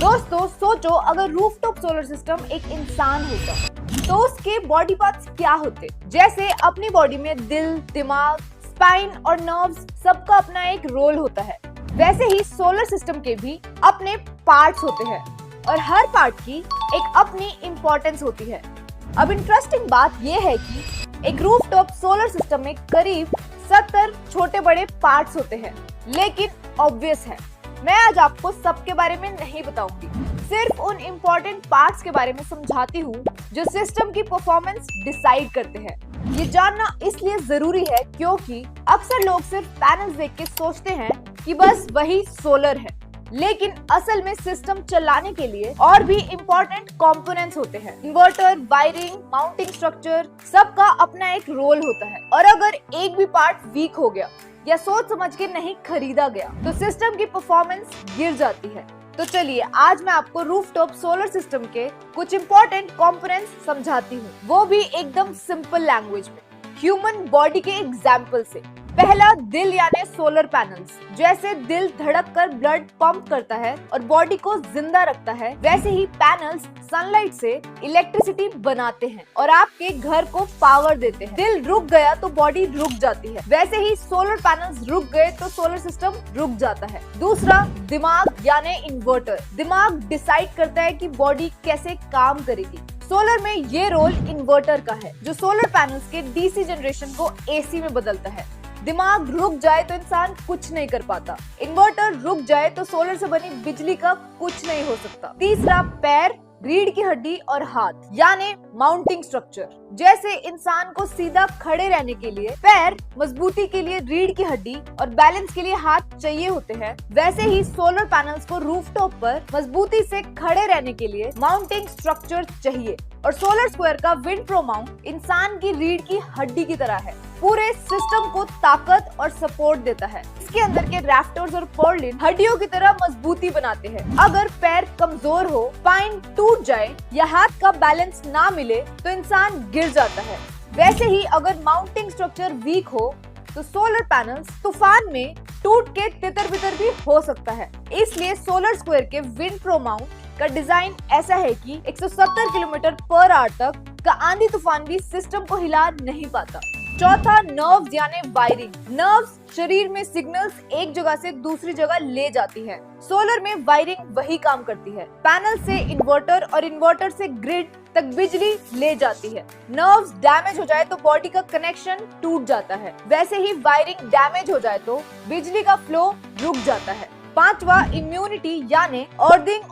दोस्तों सोचो, अगर रूफटॉप सोलर सिस्टम एक इंसान होता तो उसके बॉडी पार्ट्स क्या होते। जैसे अपनी बॉडी में दिल, दिमाग, स्पाइन और नर्व्स, सबका अपना एक रोल होता है, वैसे ही सोलर सिस्टम के भी अपने पार्ट्स होते हैं और हर पार्ट की एक अपनी इम्पोर्टेंस होती है। अब इंटरेस्टिंग बात यह है कि एक रूफटॉप सोलर सिस्टम में करीब 70 छोटे बड़े पार्ट्स होते हैं, लेकिन ऑब्वियस है मैं आज आपको सबके बारे में नहीं बताऊंगी, सिर्फ उन इम्पोर्टेंट पार्ट्स के बारे में समझाती हूँ जो सिस्टम की परफॉर्मेंस डिसाइड करते हैं। ये जानना इसलिए जरूरी है क्योंकि अक्सर लोग सिर्फ पैनल्स देख के सोचते हैं कि बस वही सोलर है, लेकिन असल में सिस्टम चलाने के लिए और भी इम्पोर्टेंट कंपोनेंट्स होते हैं। इन्वर्टर, वायरिंग, माउंटिंग स्ट्रक्चर, सबका अपना एक रोल होता है और अगर एक भी पार्ट वीक हो गया या सोच समझ के नहीं खरीदा गया तो सिस्टम की परफॉर्मेंस गिर जाती है। तो चलिए आज मैं आपको रूफटॉप सोलर सिस्टम के कुछ इम्पोर्टेंट कंपोनेंट्स समझाती हूँ, वो भी एकदम सिंपल लैंग्वेज में, ह्यूमन बॉडी के एग्जाम्पल से। पहला, दिल यानी सोलर पैनल्स। जैसे दिल धड़क कर ब्लड पंप करता है और बॉडी को जिंदा रखता है, वैसे ही पैनल्स सनलाइट से इलेक्ट्रिसिटी बनाते हैं और आपके घर को पावर देते हैं। दिल रुक गया तो बॉडी रुक जाती है, वैसे ही सोलर पैनल्स रुक गए तो सोलर सिस्टम रुक जाता है। दूसरा, दिमाग यानी इन्वर्टर। दिमाग डिसाइड करता है कि बॉडी कैसे काम करेगी। सोलर में ये रोल इन्वर्टर का है, जो सोलर पैनल्स के डीसी जनरेशन को एसी में बदलता है। दिमाग रुक जाए तो इंसान कुछ नहीं कर पाता, इन्वर्टर रुक जाए तो सोलर से बनी बिजली का कुछ नहीं हो सकता। तीसरा, पैर, रीढ़ की हड्डी और हाथ यानी माउंटिंग स्ट्रक्चर। जैसे इंसान को सीधा खड़े रहने के लिए पैर, मजबूती के लिए रीढ़ की हड्डी और बैलेंस के लिए हाथ चाहिए होते हैं, वैसे ही सोलर पैनल्स को रूफटॉप पर मजबूती से खड़े रहने के लिए माउंटिंग स्ट्रक्चर चाहिए। और सोलर स्क्वायर का विंड प्रो माउंट इंसान की रीढ़ की हड्डी की तरह है, पूरे सिस्टम को ताकत और सपोर्ट देता है। इसके अंदर के रैफ्टर्स और पर्लिन हड्डियों की तरह मजबूती बनाते हैं। अगर पैर कमजोर हो, स्पाइन टूट जाए या हाथ का बैलेंस ना मिले तो इंसान गिर जाता है। वैसे ही अगर माउंटिंग स्ट्रक्चर वीक हो तो सोलर पैनल्स तूफान में टूट के तितर बितर भी हो सकता है। इसलिए सोलर स्क्वायर के विंड प्रो माउंट का डिजाइन ऐसा है कि 170 किलोमीटर पर आवर तक का आंधी तूफान भी सिस्टम को हिला नहीं पाता। चौथा, नर्व्स यानी वायरिंग। नर्व्स शरीर में सिग्नल्स एक जगह से दूसरी जगह ले जाती है। सोलर में वायरिंग वही काम करती है, पैनल से इन्वर्टर और इन्वर्टर से ग्रिड तक बिजली ले जाती है। नर्व्स डैमेज हो जाए तो बॉडी का कनेक्शन टूट जाता है, वैसे ही वायरिंग डैमेज हो जाए तो बिजली का फ्लो रुक जाता है। पांचवा, इम्यूनिटी यानी अर्थिंग